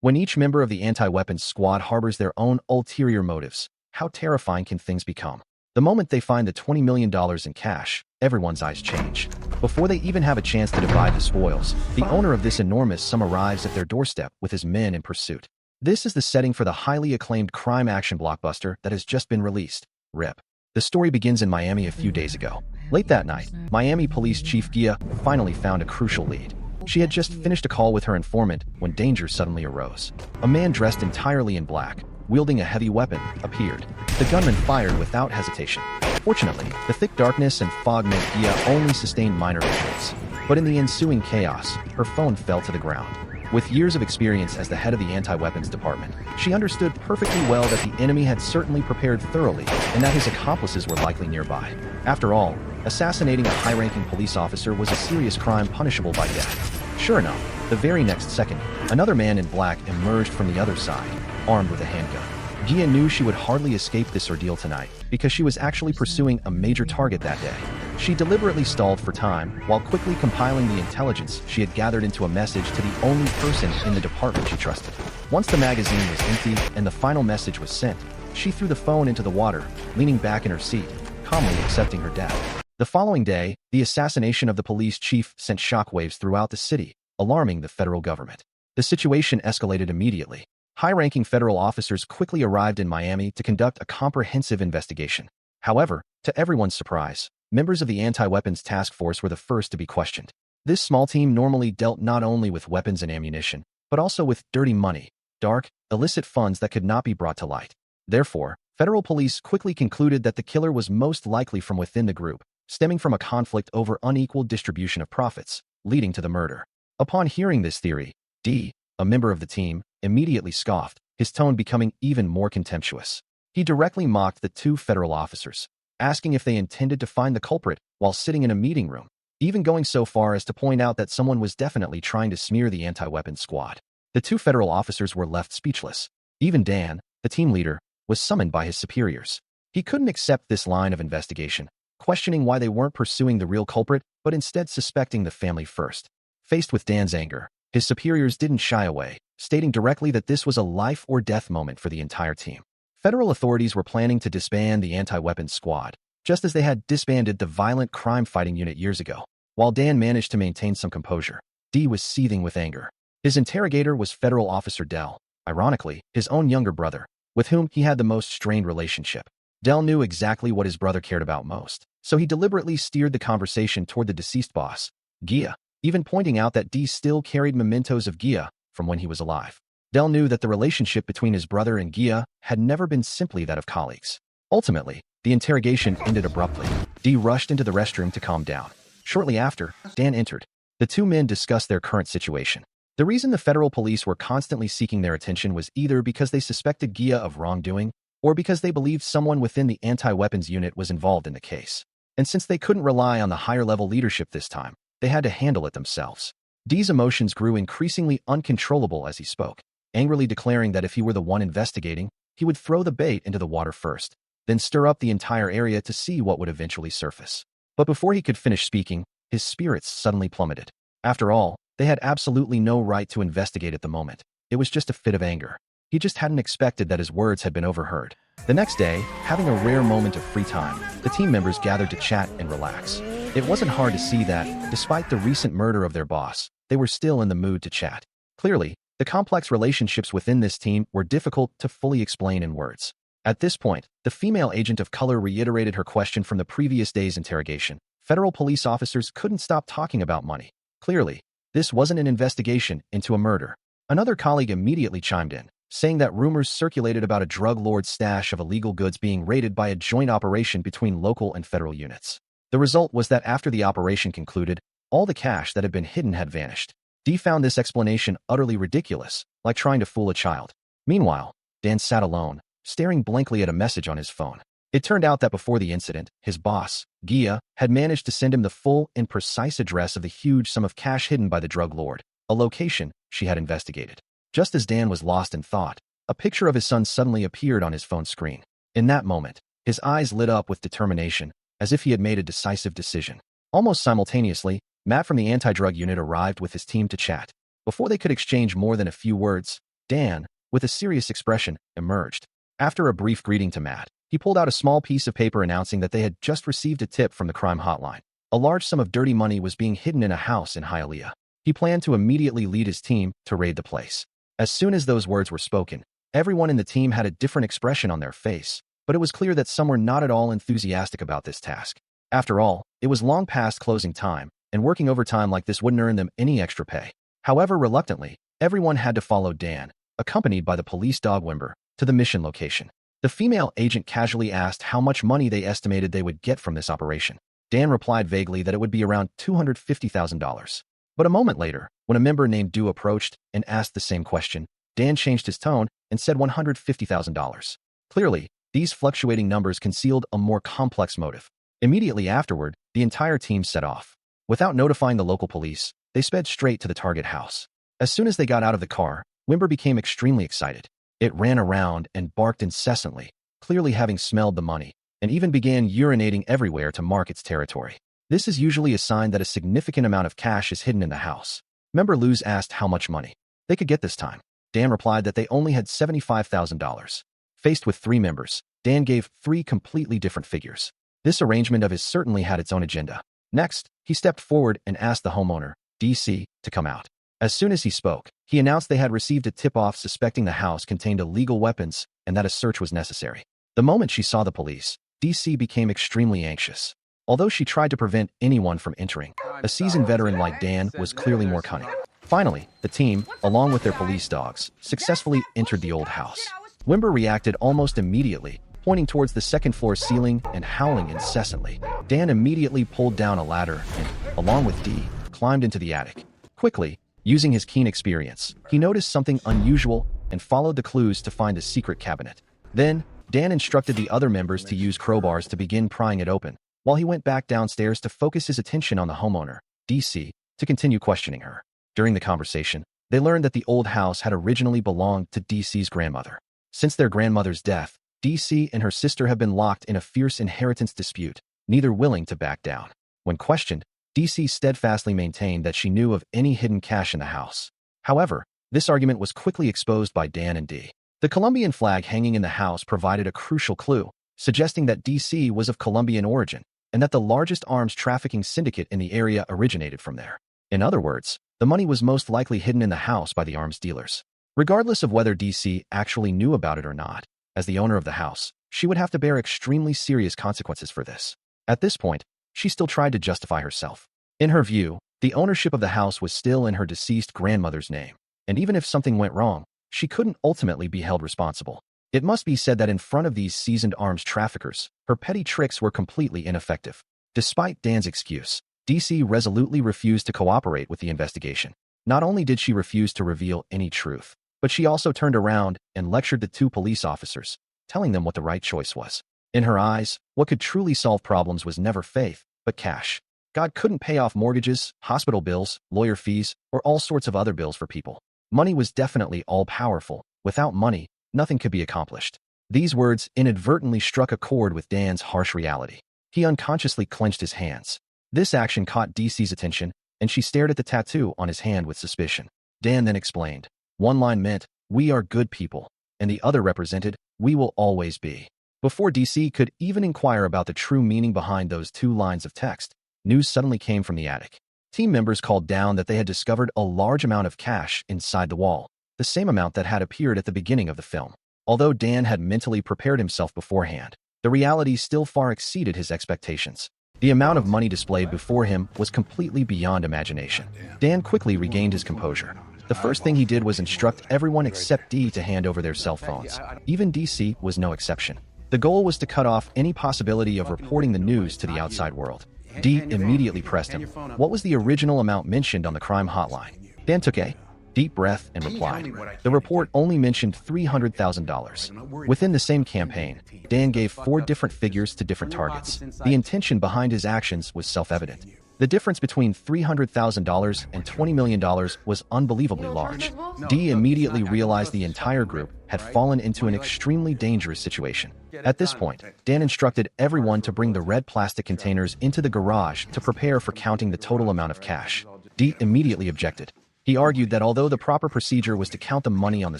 When each member of the anti-weapons squad harbors their own ulterior motives, how terrifying can things become? The moment they find the $20 million in cash, everyone's eyes change. Before they even have a chance to divide the spoils, the owner of this enormous sum arrives at their doorstep with his men in pursuit. This is the setting for the highly acclaimed crime action blockbuster that has just been released, RIP. The story begins in Miami a few days ago. Late that night, Miami Police Chief Gia finally found a crucial lead. She had just finished a call with her informant when danger suddenly arose. A man dressed entirely in black, wielding a heavy weapon, appeared. The gunman fired without hesitation. Fortunately, the thick darkness and fog meant Gia only sustained minor injuries. But in the ensuing chaos, her phone fell to the ground. With years of experience as the head of the anti-weapons department, she understood perfectly well that the enemy had certainly prepared thoroughly and that his accomplices were likely nearby. After all, assassinating a high-ranking police officer was a serious crime punishable by death. Sure enough, the very next second, another man in black emerged from the other side, armed with a handgun. Gia knew she would hardly escape this ordeal tonight because she was actually pursuing a major target that day. She deliberately stalled for time while quickly compiling the intelligence she had gathered into a message to the only person in the department she trusted. Once the magazine was empty and the final message was sent, she threw the phone into the water, leaning back in her seat, calmly accepting her death. The following day, the assassination of the police chief sent shockwaves throughout the city, alarming the federal government. The situation escalated immediately. High-ranking federal officers quickly arrived in Miami to conduct a comprehensive investigation. However, to everyone's surprise, members of the anti-weapons task force were the first to be questioned. This small team normally dealt not only with weapons and ammunition, but also with dirty money, dark, illicit funds that could not be brought to light. Therefore, federal police quickly concluded that the killer was most likely from within the group, stemming from a conflict over unequal distribution of profits, leading to the murder. Upon hearing this theory, D, a member of the team, immediately scoffed, his tone becoming even more contemptuous. He directly mocked the two federal officers, asking if they intended to find the culprit while sitting in a meeting room, even going so far as to point out that someone was definitely trying to smear the anti-weapons squad. The two federal officers were left speechless. Even Dan, the team leader, was summoned by his superiors. He couldn't accept this line of investigation, questioning why they weren't pursuing the real culprit, but instead suspecting the family first. Faced with Dan's anger, his superiors didn't shy away, stating directly that this was a life-or-death moment for the entire team. Federal authorities were planning to disband the anti-weapons squad, just as they had disbanded the violent crime-fighting unit years ago. While Dan managed to maintain some composure, D was seething with anger. His interrogator was Federal Officer Dell, ironically, his own younger brother, with whom he had the most strained relationship. Dell knew exactly what his brother cared about most, so he deliberately steered the conversation toward the deceased boss, Gia, even pointing out that D still carried mementos of Gia from when he was alive. Dell knew that the relationship between his brother and Gia had never been simply that of colleagues. Ultimately, the interrogation ended abruptly. D rushed into the restroom to calm down. Shortly after, Dan entered. The two men discussed their current situation. The reason the federal police were constantly seeking their attention was either because they suspected Gia of wrongdoing or because they believed someone within the anti-weapons unit was involved in the case. And since they couldn't rely on the higher-level leadership this time, they had to handle it themselves. D's emotions grew increasingly uncontrollable as he spoke, angrily declaring that if he were the one investigating, he would throw the bait into the water first, then stir up the entire area to see what would eventually surface. But before he could finish speaking, his spirits suddenly plummeted. After all, they had absolutely no right to investigate at the moment. It was just a fit of anger. He just hadn't expected that his words had been overheard. The next day, having a rare moment of free time, the team members gathered to chat and relax. It wasn't hard to see that, despite the recent murder of their boss, they were still in the mood to chat. Clearly, the complex relationships within this team were difficult to fully explain in words. At this point, the female agent of color reiterated her question from the previous day's interrogation. Federal police officers couldn't stop talking about money. Clearly, this wasn't an investigation into a murder. Another colleague immediately chimed in, saying that rumors circulated about a drug lord's stash of illegal goods being raided by a joint operation between local and federal units. The result was that after the operation concluded, all the cash that had been hidden had vanished. Dee found this explanation utterly ridiculous, like trying to fool a child. Meanwhile, Dan sat alone, staring blankly at a message on his phone. It turned out that before the incident, his boss, Gia, had managed to send him the full and precise address of the huge sum of cash hidden by the drug lord, a location she had investigated. Just as Dan was lost in thought, a picture of his son suddenly appeared on his phone screen. In that moment, his eyes lit up with determination, as if he had made a decisive decision. Almost simultaneously, Matt from the anti-drug unit arrived with his team to chat. Before they could exchange more than a few words, Dan, with a serious expression, emerged. After a brief greeting to Matt, he pulled out a small piece of paper announcing that they had just received a tip from the crime hotline. A large sum of dirty money was being hidden in a house in Hialeah. He planned to immediately lead his team to raid the place. As soon as those words were spoken, everyone in the team had a different expression on their face, but it was clear that some were not at all enthusiastic about this task. After all, it was long past closing time, and working overtime like this wouldn't earn them any extra pay. However, reluctantly, everyone had to follow Dan, accompanied by the police dog Wimber, to the mission location. The female agent casually asked how much money they estimated they would get from this operation. Dan replied vaguely that it would be around $250,000. But a moment later, when a member named Du approached and asked the same question, Dan changed his tone and said $150,000. Clearly, these fluctuating numbers concealed a more complex motive. Immediately afterward, the entire team set off. Without notifying the local police, they sped straight to the target house. As soon as they got out of the car, Wimber became extremely excited. It ran around and barked incessantly, clearly having smelled the money, and even began urinating everywhere to mark its territory. This is usually a sign that a significant amount of cash is hidden in the house. Member Luz asked how much money they could get this time. Dan replied that they only had $75,000. Faced with three members, Dan gave three completely different figures. This arrangement of his certainly had its own agenda. Next, he stepped forward and asked the homeowner, DC, to come out. As soon as he spoke, he announced they had received a tip-off suspecting the house contained illegal weapons and that a search was necessary. The moment she saw the police, DC became extremely anxious. Although she tried to prevent anyone from entering, a seasoned veteran like Dan was clearly more cunning. Finally, the team, along with their police dogs, successfully entered the old house. Wimber reacted almost immediately, pointing towards the second-floor ceiling and howling incessantly. Dan immediately pulled down a ladder and, along with Dee, climbed into the attic. Quickly, using his keen experience, he noticed something unusual and followed the clues to find a secret cabinet. Then, Dan instructed the other members to use crowbars to begin prying it open, while he went back downstairs to focus his attention on the homeowner, DC, to continue questioning her. During the conversation, they learned that the old house had originally belonged to DC's grandmother. Since their grandmother's death, DC and her sister have been locked in a fierce inheritance dispute, neither willing to back down. When questioned, DC steadfastly maintained that she knew of any hidden cash in the house. However, this argument was quickly exposed by Dan and Dee. The Colombian flag hanging in the house provided a crucial clue, suggesting that DC was of Colombian origin, and that the largest arms trafficking syndicate in the area originated from there. In other words, the money was most likely hidden in the house by the arms dealers. Regardless of whether DC actually knew about it or not, as the owner of the house, she would have to bear extremely serious consequences for this. At this point, she still tried to justify herself. In her view, the ownership of the house was still in her deceased grandmother's name, and even if something went wrong, she couldn't ultimately be held responsible. It must be said that in front of these seasoned arms traffickers, her petty tricks were completely ineffective. Despite Dan's excuse, DC resolutely refused to cooperate with the investigation. Not only did she refuse to reveal any truth, but she also turned around and lectured the two police officers, telling them what the right choice was. In her eyes, what could truly solve problems was never faith, but cash. God couldn't pay off mortgages, hospital bills, lawyer fees, or all sorts of other bills for people. Money was definitely all-powerful. Without money, nothing could be accomplished. These words inadvertently struck a chord with Dan's harsh reality. He unconsciously clenched his hands. This action caught DC's attention, and she stared at the tattoo on his hand with suspicion. Dan then explained. One line meant, "We are good people," and the other represented, "We will always be." Before DC could even inquire about the true meaning behind those two lines of text, news suddenly came from the attic. Team members called down that they had discovered a large amount of cash inside the wall, the same amount that had appeared at the beginning of the film. Although Dan had mentally prepared himself beforehand, the reality still far exceeded his expectations. The amount of money displayed before him was completely beyond imagination. Dan quickly regained his composure. The first thing he did was instruct everyone except Dee to hand over their cell phones. Even DC was no exception. The goal was to cut off any possibility of reporting the news to the outside world. Dee immediately pressed him. What was the original amount mentioned on the crime hotline? Dan took a deep breath and replied. The report only mentioned $300,000. Within the same campaign, Dan gave 4 different figures to different targets. The intention behind his actions was self-evident. The difference between $300,000 and $20 million was unbelievably large. Dee immediately realized the entire group had fallen into an extremely dangerous situation. At this point, Dan instructed everyone to bring the red plastic containers into the garage to prepare for counting the total amount of cash. Dee immediately objected. He argued that although the proper procedure was to count the money on the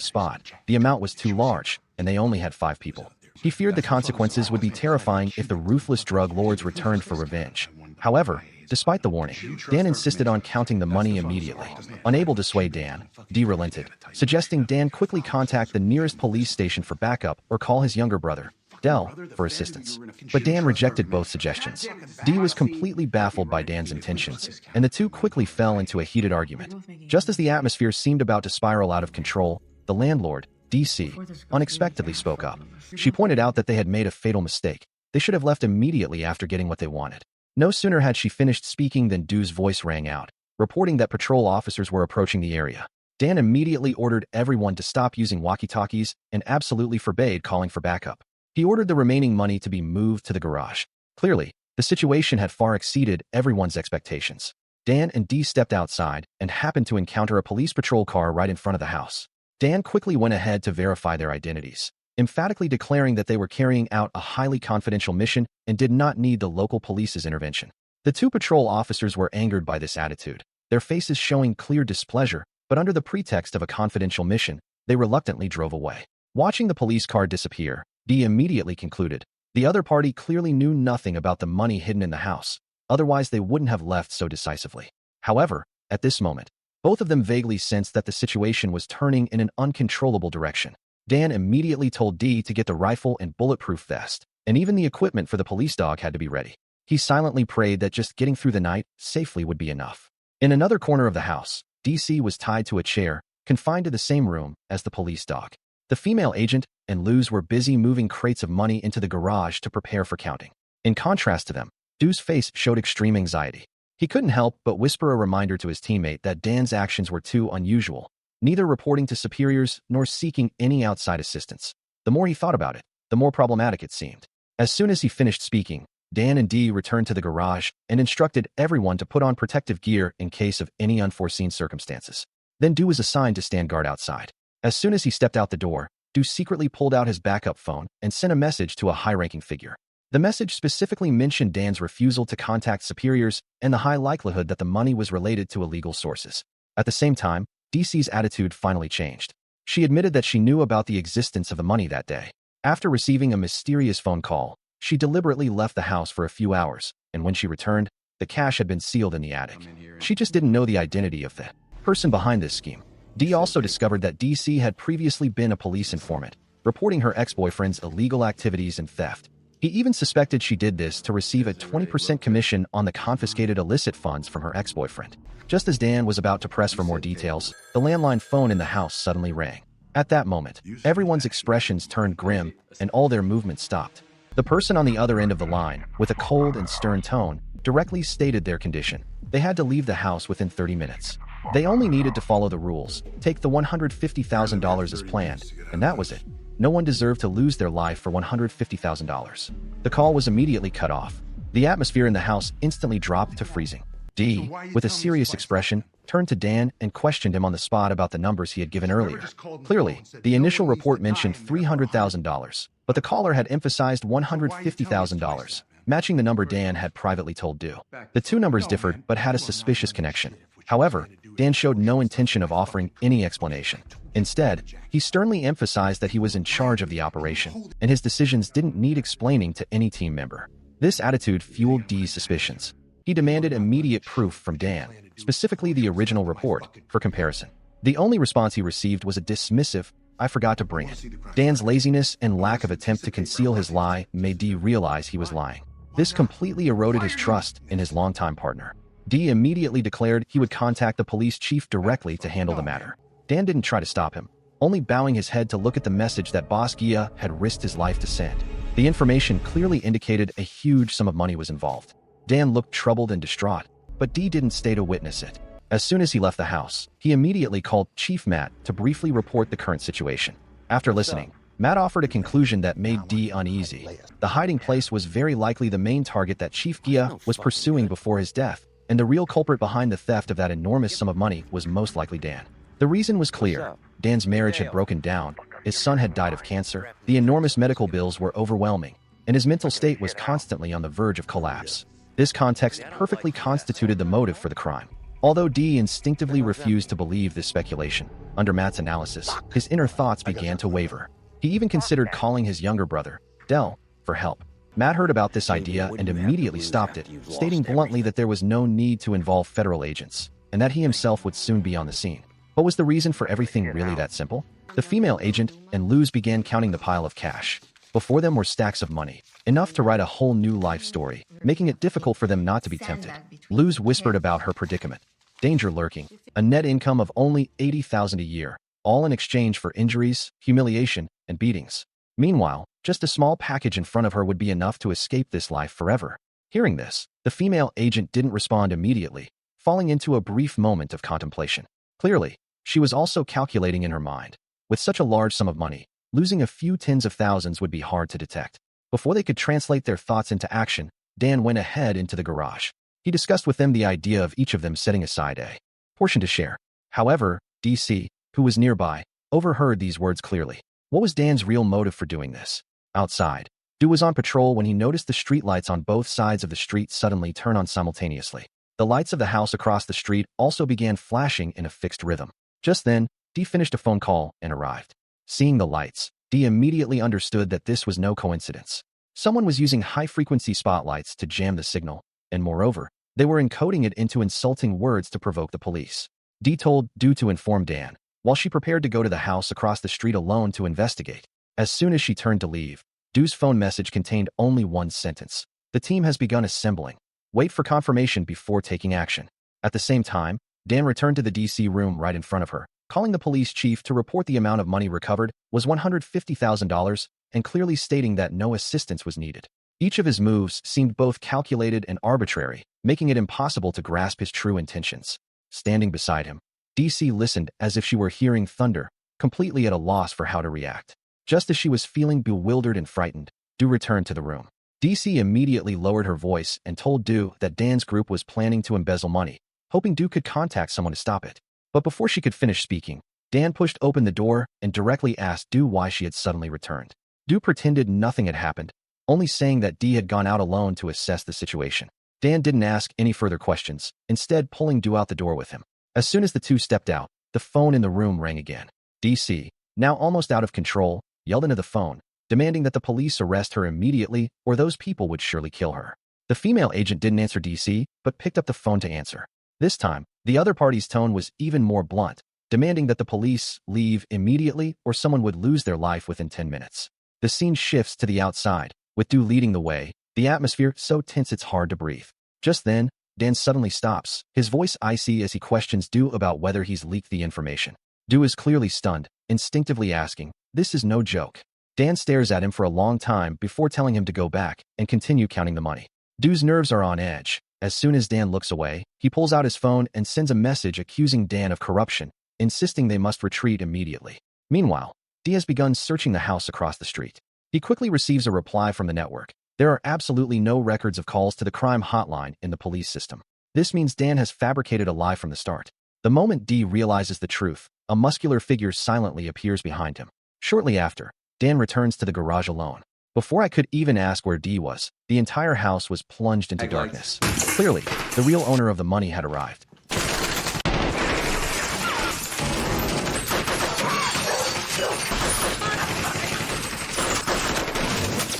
spot, the amount was too large, and they only had 5 people. He feared the consequences would be terrifying if the ruthless drug lords returned for revenge. However, despite the warning, Dan insisted on counting the money immediately. Unable to sway Dan, Dee relented, suggesting Dan quickly contact the nearest police station for backup or call his younger brother, Dell, for assistance. But Dan rejected both suggestions. Dee was completely baffled by Dan's intentions, and the two quickly fell into a heated argument. Just as the atmosphere seemed about to spiral out of control, the landlord, DC, unexpectedly spoke up. She pointed out that they had made a fatal mistake. They should have left immediately after getting what they wanted. No sooner had she finished speaking than Doo's voice rang out, reporting that patrol officers were approaching the area. Dan immediately ordered everyone to stop using walkie-talkies and absolutely forbade calling for backup. He ordered the remaining money to be moved to the garage. Clearly, the situation had far exceeded everyone's expectations. Dan and Dee stepped outside and happened to encounter a police patrol car right in front of the house. Dan quickly went ahead to verify their identities, emphatically declaring that they were carrying out a highly confidential mission and did not need the local police's intervention. The two patrol officers were angered by this attitude, their faces showing clear displeasure, but under the pretext of a confidential mission, they reluctantly drove away. Watching the police car disappear, Dee immediately concluded the other party clearly knew nothing about the money hidden in the house, otherwise they wouldn't have left so decisively. However, at this moment, both of them vaguely sensed that the situation was turning in an uncontrollable direction. Dan immediately told Dee to get the rifle and bulletproof vest, and even the equipment for the police dog had to be ready. He silently prayed that just getting through the night safely would be enough. In another corner of the house, DC was tied to a chair, confined to the same room as the police dog. The female agent and Luz were busy moving crates of money into the garage to prepare for counting. In contrast to them, Doo's face showed extreme anxiety. He couldn't help but whisper a reminder to his teammate that Dan's actions were too unusual, neither reporting to superiors nor seeking any outside assistance. The more he thought about it, the more problematic it seemed. As soon as he finished speaking, Dan and Dee returned to the garage and instructed everyone to put on protective gear in case of any unforeseen circumstances. Then Doo was assigned to stand guard outside. As soon as he stepped out the door, Doo secretly pulled out his backup phone and sent a message to a high-ranking figure. The message specifically mentioned Dan's refusal to contact superiors and the high likelihood that the money was related to illegal sources. At the same time, DC's attitude finally changed. She admitted that she knew about the existence of the money that day. After receiving a mysterious phone call, she deliberately left the house for a few hours, and when she returned, the cash had been sealed in the attic. She just didn't know the identity of the person behind this scheme. Dee also discovered that DC had previously been a police informant, reporting her ex-boyfriend's illegal activities and theft. He even suspected she did this to receive a 20% commission on the confiscated illicit funds from her ex-boyfriend. Just as Dan was about to press for more details, the landline phone in the house suddenly rang. At that moment, everyone's expressions turned grim and all their movements stopped. The person on the other end of the line, with a cold and stern tone, directly stated their condition. They had to leave the house within 30 minutes. They only needed to follow the rules, take the $150,000 as planned, and that was it. No one deserved to lose their life for $150,000. The call was immediately cut off. The atmosphere in the house instantly dropped to freezing. Dee, with a serious expression, turned to Dan and questioned him on the spot about the numbers he had given earlier. Clearly, the initial report mentioned $300,000, but the caller had emphasized $150,000, matching the number Dan had privately told Doo. The two numbers differed but had a suspicious connection. However, Dan showed no intention of offering any explanation. Instead, he sternly emphasized that he was in charge of the operation, and his decisions didn't need explaining to any team member. This attitude fueled Dee's suspicions. He demanded immediate proof from Dan, specifically the original report, for comparison. The only response he received was a dismissive, "I forgot to bring it." Dan's laziness and lack of attempt to conceal his lie made Dee realize he was lying. This completely eroded his trust in his longtime partner. Dee immediately declared he would contact the police chief directly to handle the matter. Dan didn't try to stop him, only bowing his head to look at the message that Boss Gia had risked his life to send. The information clearly indicated a huge sum of money was involved. Dan looked troubled and distraught, but Dee didn't stay to witness it. As soon as he left the house, he immediately called Chief Matt to briefly report the current situation. After listening, Matt offered a conclusion that made Dee uneasy. The hiding place was very likely the main target that Chief Gia was pursuing before his death, and the real culprit behind the theft of that enormous sum of money was most likely Dan. The reason was clear. Dan's marriage had broken down, his son had died of cancer, the enormous medical bills were overwhelming, and his mental state was constantly on the verge of collapse. This context perfectly constituted the motive for the crime. Although Dee instinctively refused to believe this speculation, under Matt's analysis, his inner thoughts began to waver. He even considered calling his younger brother, Dell, for help. Matt heard about this idea and immediately stopped it, stating bluntly that there was no need to involve federal agents, and that he himself would soon be on the scene. But was the reason for everything really that simple? The female agent and Luz began counting the pile of cash. Before them were stacks of money, enough to write a whole new life story, making it difficult for them not to be tempted. Luz whispered about her predicament. Danger lurking, a net income of only $80,000 a year, all in exchange for injuries, humiliation, and beatings. Meanwhile, just a small package in front of her would be enough to escape this life forever. Hearing this, the female agent didn't respond immediately, falling into a brief moment of contemplation. Clearly, she was also calculating in her mind. With such a large sum of money, losing a few tens of thousands would be hard to detect. Before they could translate their thoughts into action, Dan went ahead into the garage. He discussed with them the idea of each of them setting aside a portion to share. However, DC, who was nearby, overheard these words clearly. What was Dan's real motive for doing this? Outside, Du was on patrol when he noticed the streetlights on both sides of the street suddenly turn on simultaneously. The lights of the house across the street also began flashing in a fixed rhythm. Just then, Dee finished a phone call and arrived. Seeing the lights, Dee immediately understood that this was no coincidence. Someone was using high-frequency spotlights to jam the signal, and moreover, they were encoding it into insulting words to provoke the police. Dee told Du to inform Dan, while she prepared to go to the house across the street alone to investigate. As soon as she turned to leave, Du's phone message contained only one sentence. The team has begun assembling. Wait for confirmation before taking action. At the same time, Dan returned to the DC room right in front of her, calling the police chief to report the amount of money recovered was $150,000 and clearly stating that no assistance was needed. Each of his moves seemed both calculated and arbitrary, making it impossible to grasp his true intentions. Standing beside him, DC listened as if she were hearing thunder, completely at a loss for how to react. Just as she was feeling bewildered and frightened, Du returned to the room. DC immediately lowered her voice and told Du that Dan's group was planning to embezzle money, hoping Du could contact someone to stop it. But before she could finish speaking, Dan pushed open the door and directly asked Du why she had suddenly returned. Du pretended nothing had happened, only saying that Dee had gone out alone to assess the situation. Dan didn't ask any further questions, instead pulling Du out the door with him. As soon as the two stepped out, the phone in the room rang again. DC, now almost out of control, yelled into the phone, demanding that the police arrest her immediately or those people would surely kill her. The female agent didn't answer DC, but picked up the phone to answer. This time, the other party's tone was even more blunt, demanding that the police leave immediately or someone would lose their life within 10 minutes. The scene shifts to the outside, with Du leading the way, the atmosphere so tense it's hard to breathe. Just then, Dan suddenly stops, his voice icy as he questions Du about whether he's leaked the information. Du is clearly stunned, instinctively asking, "This is no joke." Dan stares at him for a long time before telling him to go back and continue counting the money. Du's nerves are on edge. As soon as Dan looks away, he pulls out his phone and sends a message accusing Dan of corruption, insisting they must retreat immediately. Meanwhile, Dee has begun searching the house across the street. He quickly receives a reply from the network. There are absolutely no records of calls to the crime hotline in the police system. This means Dan has fabricated a lie from the start. The moment Dee realizes the truth, a muscular figure silently appears behind him. Shortly after, Dan returns to the garage alone. Before I could even ask where Dee was, the entire house was plunged into darkness. Clearly, the real owner of the money had arrived.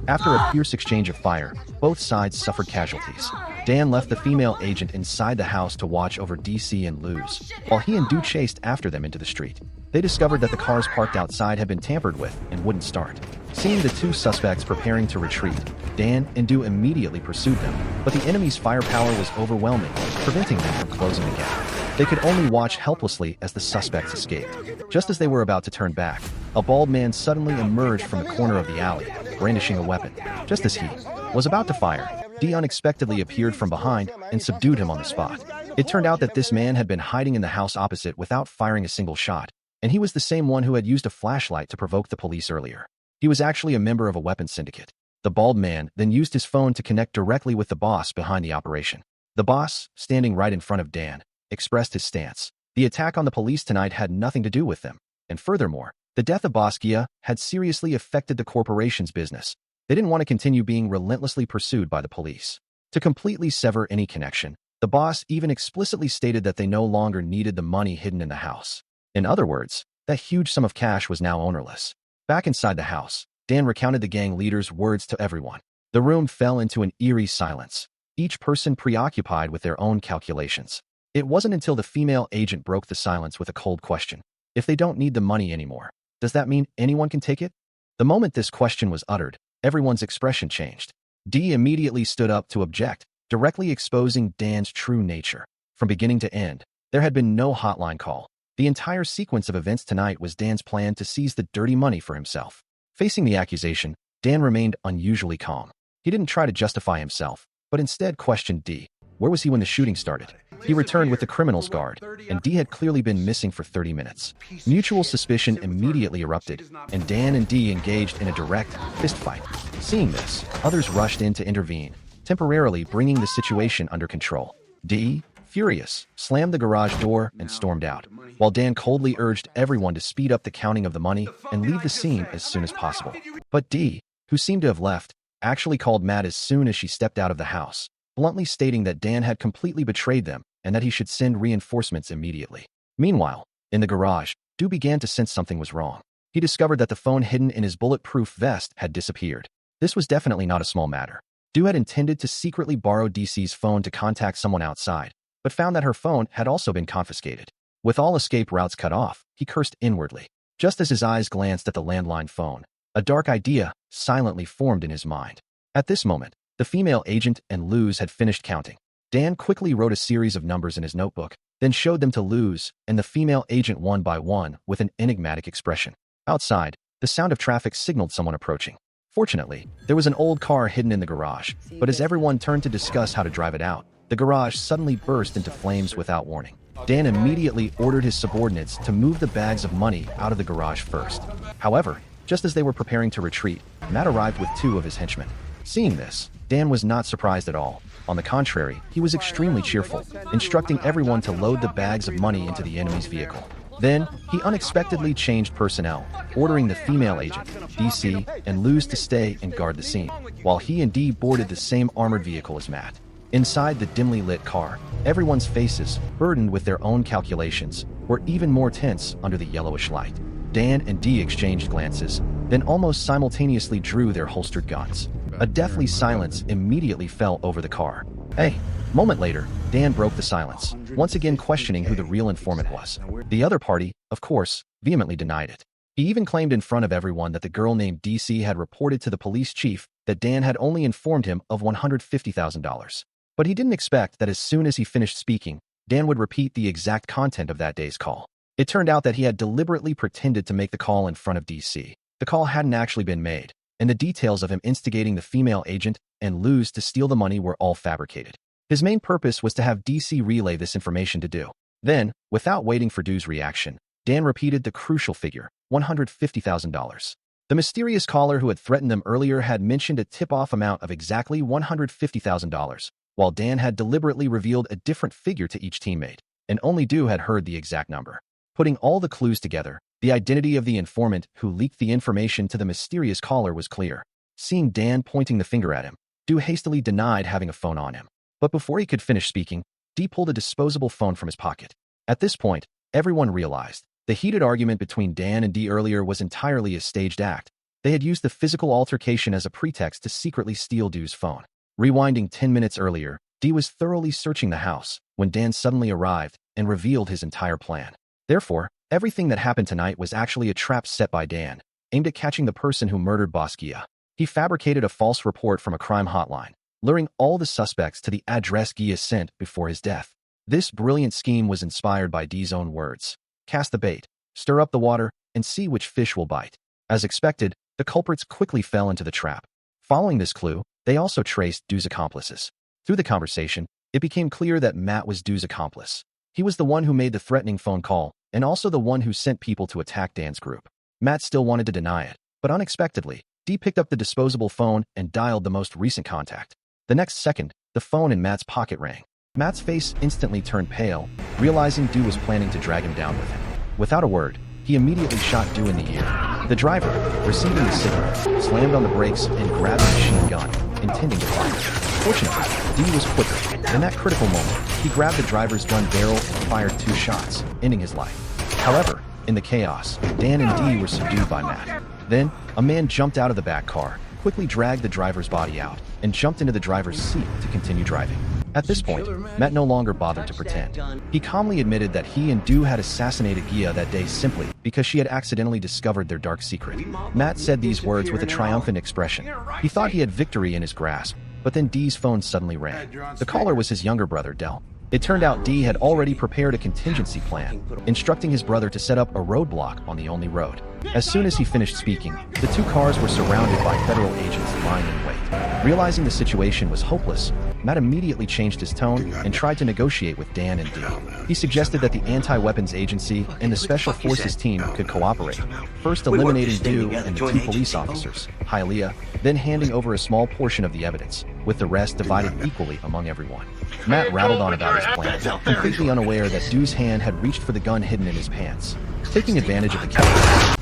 After a fierce exchange of fire, both sides suffered casualties. Dan left the female agent inside the house to watch over DC and Luz, while he and Du chased after them into the street. They discovered that the cars parked outside had been tampered with and wouldn't start. Seeing the two suspects preparing to retreat, Dan and Du immediately pursued them, but the enemy's firepower was overwhelming, preventing them from closing the gap. They could only watch helplessly as the suspects escaped. Just as they were about to turn back, a bald man suddenly emerged from the corner of the alley, brandishing a weapon. Just as he was about to fire, Dee unexpectedly appeared from behind and subdued him on the spot. It turned out that this man had been hiding in the house opposite without firing a single shot, and he was the same one who had used a flashlight to provoke the police earlier. He was actually a member of a weapons syndicate. The bald man then used his phone to connect directly with the boss behind the operation. The boss, standing right in front of Dan, expressed his stance. The attack on the police tonight had nothing to do with them, and furthermore, the death of Basquiat had seriously affected the corporation's business. They didn't want to continue being relentlessly pursued by the police. To completely sever any connection, The boss even explicitly stated that they no longer needed the money hidden in the house. In other words, that huge sum of cash was now ownerless. Back inside the house, Dan recounted the gang leader's words to everyone. The room fell into an eerie silence, each person preoccupied with their own calculations. It wasn't until the female agent broke the silence with a cold question. If they don't need the money anymore, does that mean anyone can take it? The moment this question was uttered, everyone's expression changed. Dee immediately stood up to object, directly exposing Dan's true nature. From beginning to end, there had been no hotline call. The entire sequence of events tonight was Dan's plan to seize the dirty money for himself. Facing the accusation, Dan remained unusually calm. He didn't try to justify himself, but instead questioned Dee. Where was he when the shooting started? He returned with the criminal's guard, and Dee had clearly been missing for 30 minutes. Mutual suspicion immediately erupted, and Dan and Dee engaged in a direct fistfight. Seeing this, others rushed in to intervene, temporarily bringing the situation under control. Dee, furious, slammed the garage door and stormed out, while Dan coldly urged everyone to speed up the counting of the money and leave the scene as soon as possible. But Dee, who seemed to have left, actually called Matt as soon as she stepped out of the house, bluntly stating that Dan had completely betrayed them and that he should send reinforcements immediately. Meanwhile, in the garage, Stu began to sense something was wrong. He discovered that the phone hidden in his bulletproof vest had disappeared. This was definitely not a small matter. Stu had intended to secretly borrow DC's phone to contact someone outside, but found that her phone had also been confiscated. With all escape routes cut off, he cursed inwardly. Just as his eyes glanced at the landline phone, a dark idea silently formed in his mind. At this moment, the female agent and Luz had finished counting. Dan quickly wrote a series of numbers in his notebook, then showed them to Luz and the female agent one by one with an enigmatic expression. Outside, the sound of traffic signaled someone approaching. Fortunately, there was an old car hidden in the garage, but as everyone turned to discuss how to drive it out, the garage suddenly burst into flames without warning. Dan immediately ordered his subordinates to move the bags of money out of the garage first. However, just as they were preparing to retreat, Matt arrived with two of his henchmen. Seeing this, Dan was not surprised at all. On the contrary, he was extremely cheerful, instructing everyone to load the bags of money into the enemy's vehicle. Then, he unexpectedly changed personnel, ordering the female agent, DC, and Luz to stay and guard the scene, while he and Dee boarded the same armored vehicle as Matt. Inside the dimly lit car, everyone's faces, burdened with their own calculations, were even more tense under the yellowish light. Dan and Dee exchanged glances, then almost simultaneously drew their holstered guns. A deathly silence immediately fell over the car. Hey! A moment later, Dan broke the silence, once again questioning who the real informant was. The other party, of course, vehemently denied it. He even claimed in front of everyone that the girl named DC had reported to the police chief that Dan had only informed him of $150,000. But he didn't expect that as soon as he finished speaking, Dan would repeat the exact content of that day's call. It turned out that he had deliberately pretended to make the call in front of DC. The call hadn't actually been made, and the details of him instigating the female agent and Luz to steal the money were all fabricated. His main purpose was to have DC relay this information to Du. Then, without waiting for Du's reaction, Dan repeated the crucial figure, $150,000. The mysterious caller who had threatened them earlier had mentioned a tip-off amount of exactly $150,000, while Dan had deliberately revealed a different figure to each teammate, and only Du had heard the exact number. Putting all the clues together, the identity of the informant who leaked the information to the mysterious caller was clear. Seeing Dan pointing the finger at him, Du hastily denied having a phone on him. But before he could finish speaking, Dee pulled a disposable phone from his pocket. At this point, everyone realized the heated argument between Dan and Dee earlier was entirely a staged act. They had used the physical altercation as a pretext to secretly steal Du's phone. Rewinding 10 minutes earlier, Dee was thoroughly searching the house when Dan suddenly arrived and revealed his entire plan. Therefore, everything that happened tonight was actually a trap set by Dan, aimed at catching the person who murdered Boss Gia. He fabricated a false report from a crime hotline, luring all the suspects to the address Gia sent before his death. This brilliant scheme was inspired by Dee's own words. Cast the bait, stir up the water, and see which fish will bite. As expected, the culprits quickly fell into the trap. Following this clue, they also traced Du's accomplices. Through the conversation, it became clear that Matt was Du's accomplice. He was the one who made the threatening phone call, and also the one who sent people to attack Dan's group. Matt still wanted to deny it, but unexpectedly, Dee picked up the disposable phone and dialed the most recent contact. The next second, the phone in Matt's pocket rang. Matt's face instantly turned pale, realizing Du was planning to drag him down with him. Without a word, he immediately shot Du in the ear. The driver, receiving the signal, slammed on the brakes and grabbed a machine gun, intending to fire. Fortunately, D was quicker. In that critical moment, he grabbed the driver's gun barrel and fired 2 shots, ending his life. However, in the chaos, Dan and D were subdued by Matt. Then, a man jumped out of the back car, quickly dragged the driver's body out, and jumped into the driver's seat to continue driving. At this point, Matt no longer bothered to pretend. He calmly admitted that he and Du had assassinated Gia that day simply because she had accidentally discovered their dark secret. Matt said these words with a triumphant expression. He thought he had victory in his grasp, but then D's phone suddenly rang. The caller was his younger brother, Del. It turned out D had already prepared a contingency plan, instructing his brother to set up a roadblock on the only road. As soon as he finished speaking, the 2 cars were surrounded by federal agents lying in wait. Realizing the situation was hopeless, Matt immediately changed his tone and tried to negotiate with Dan and D. He suggested that the Anti-Weapons Agency and the Special Forces team could cooperate, first eliminating Du and the 2 police officers, Hialeah, then handing over a small portion of the evidence, with the rest divided equally among everyone. Matt rattled on about his plan, completely unaware that Du's hand had reached for the gun hidden in his pants. Taking advantage of the chaos,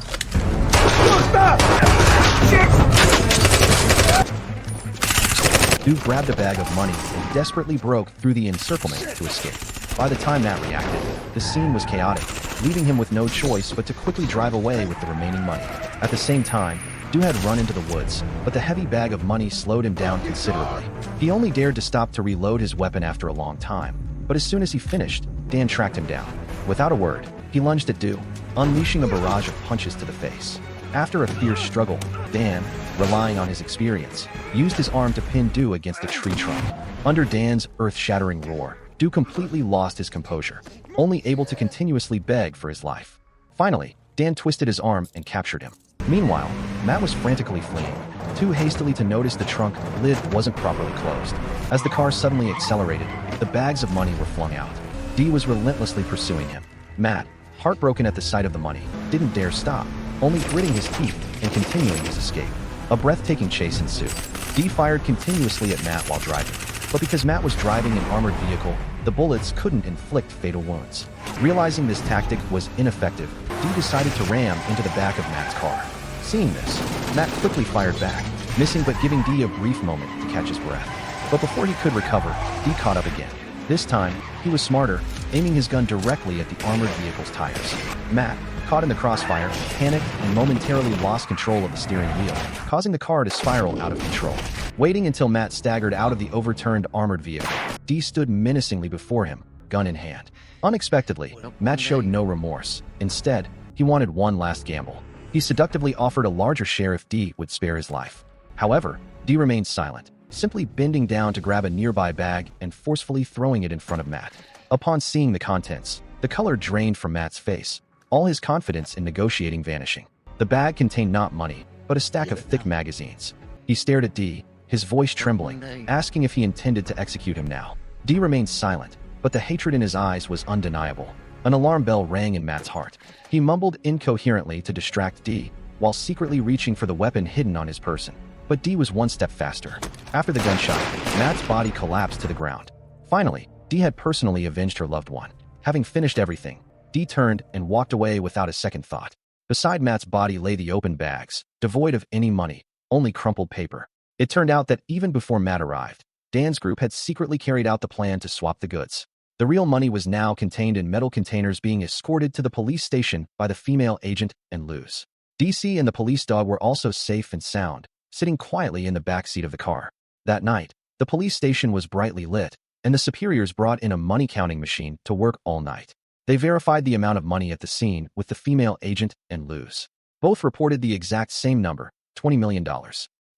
Du grabbed a bag of money and desperately broke through the encirclement to escape. By the time Matt reacted, the scene was chaotic, leaving him with no choice but to quickly drive away with the remaining money. At the same time, Du had run into the woods, but the heavy bag of money slowed him down considerably. He only dared to stop to reload his weapon after a long time, but as soon as he finished, Dan tracked him down. Without a word, he lunged at Du, unleashing a barrage of punches to the face. After a fierce struggle, Dan, relying on his experience, used his arm to pin Du against a tree trunk. Under Dan's earth-shattering roar, Du completely lost his composure, only able to continuously beg for his life. Finally, Dan twisted his arm and captured him. Meanwhile, Matt was frantically fleeing, too hastily to notice the trunk lid wasn't properly closed. As the car suddenly accelerated, the bags of money were flung out. D was relentlessly pursuing him. Matt, heartbroken at the sight of the money, didn't dare stop, only gritting his teeth and continuing his escape. A breathtaking chase ensued. D fired continuously at Matt while driving, but because Matt was driving an armored vehicle, the bullets couldn't inflict fatal wounds. Realizing this tactic was ineffective, D decided to ram into the back of Matt's car. Seeing this, Matt quickly fired back, missing but giving D a brief moment to catch his breath. But before he could recover, D caught up again. This time, he was smarter, aiming his gun directly at the armored vehicle's tires. Matt, caught in the crossfire, panicked and momentarily lost control of the steering wheel, causing the car to spiral out of control. Waiting until Matt staggered out of the overturned armored vehicle, D stood menacingly before him, gun in hand. Unexpectedly, Matt showed no remorse. Instead, he wanted one last gamble. He seductively offered a larger share if D would spare his life. However, D remained silent, simply bending down to grab a nearby bag and forcefully throwing it in front of Matt. Upon seeing the contents, the color drained from Matt's face, all his confidence in negotiating vanishing. The bag contained not money, but a stack of thick magazines. He stared at D, his voice trembling, asking if he intended to execute him now. D remained silent, but the hatred in his eyes was undeniable. An alarm bell rang in Matt's heart. He mumbled incoherently to distract D, while secretly reaching for the weapon hidden on his person. But D was one step faster. After the gunshot, Matt's body collapsed to the ground. Finally, D had personally avenged her loved one. Having finished everything, D turned and walked away without a second thought. Beside Matt's body lay the open bags, devoid of any money, only crumpled paper. It turned out that even before Matt arrived, Dan's group had secretly carried out the plan to swap the goods. The real money was now contained in metal containers being escorted to the police station by the female agent and Luz. DC and the police dog were also safe and sound, sitting quietly in the back seat of the car. That night, the police station was brightly lit, and the superiors brought in a money-counting machine to work all night. They verified the amount of money at the scene with the female agent and Luz. Both reported the exact same number, $20 million.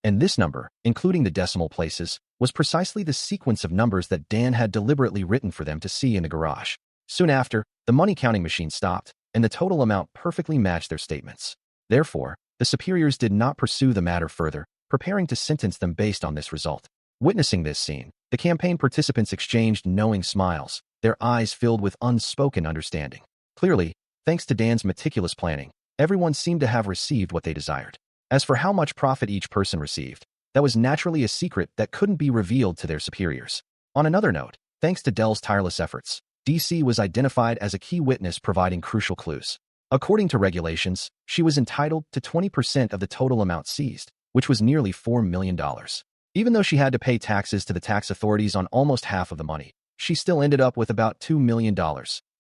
And this number, including the decimal places, was precisely the sequence of numbers that Dan had deliberately written for them to see in the garage. Soon after, the money-counting machine stopped, and the total amount perfectly matched their statements. Therefore, the superiors did not pursue the matter further, preparing to sentence them based on this result. Witnessing this scene, the campaign participants exchanged knowing smiles, their eyes filled with unspoken understanding. Clearly, thanks to Dan's meticulous planning, everyone seemed to have received what they desired. As for how much profit each person received, that was naturally a secret that couldn't be revealed to their superiors. On another note, thanks to Dell's tireless efforts, DC was identified as a key witness providing crucial clues. According to regulations, she was entitled to 20% of the total amount seized, which was nearly $4 million. Even though she had to pay taxes to the tax authorities on almost half of the money, she still ended up with about $2 million,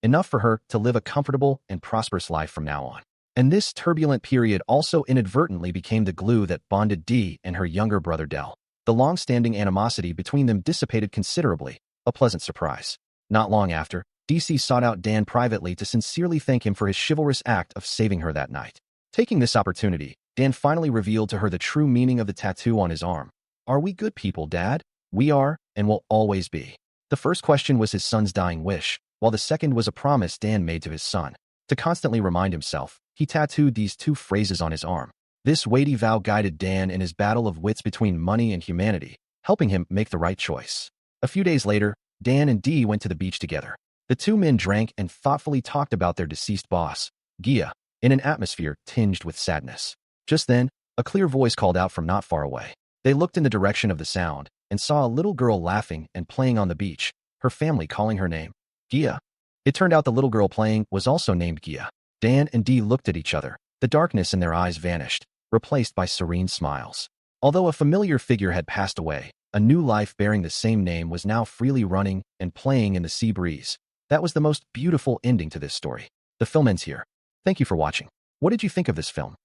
enough for her to live a comfortable and prosperous life from now on. And this turbulent period also inadvertently became the glue that bonded Dee and her younger brother Dell. The long-standing animosity between them dissipated considerably, a pleasant surprise. Not long after, DC sought out Dan privately to sincerely thank him for his chivalrous act of saving her that night. Taking this opportunity, Dan finally revealed to her the true meaning of the tattoo on his arm. "Are we good people, Dad?" "We are, and will always be." The first question was his son's dying wish, while the second was a promise Dan made to his son. To constantly remind himself, he tattooed these two phrases on his arm. This weighty vow guided Dan in his battle of wits between money and humanity, helping him make the right choice. A few days later, Dan and Dee went to the beach together. The two men drank and thoughtfully talked about their deceased boss, Gia, in an atmosphere tinged with sadness. Just then, a clear voice called out from not far away. They looked in the direction of the sound and saw a little girl laughing and playing on the beach, her family calling her name, Gia. It turned out the little girl playing was also named Gia. Dan and Dee looked at each other. The darkness in their eyes vanished, replaced by serene smiles. Although a familiar figure had passed away, a new life bearing the same name was now freely running and playing in the sea breeze. That was the most beautiful ending to this story. The film ends here. Thank you for watching. What did you think of this film?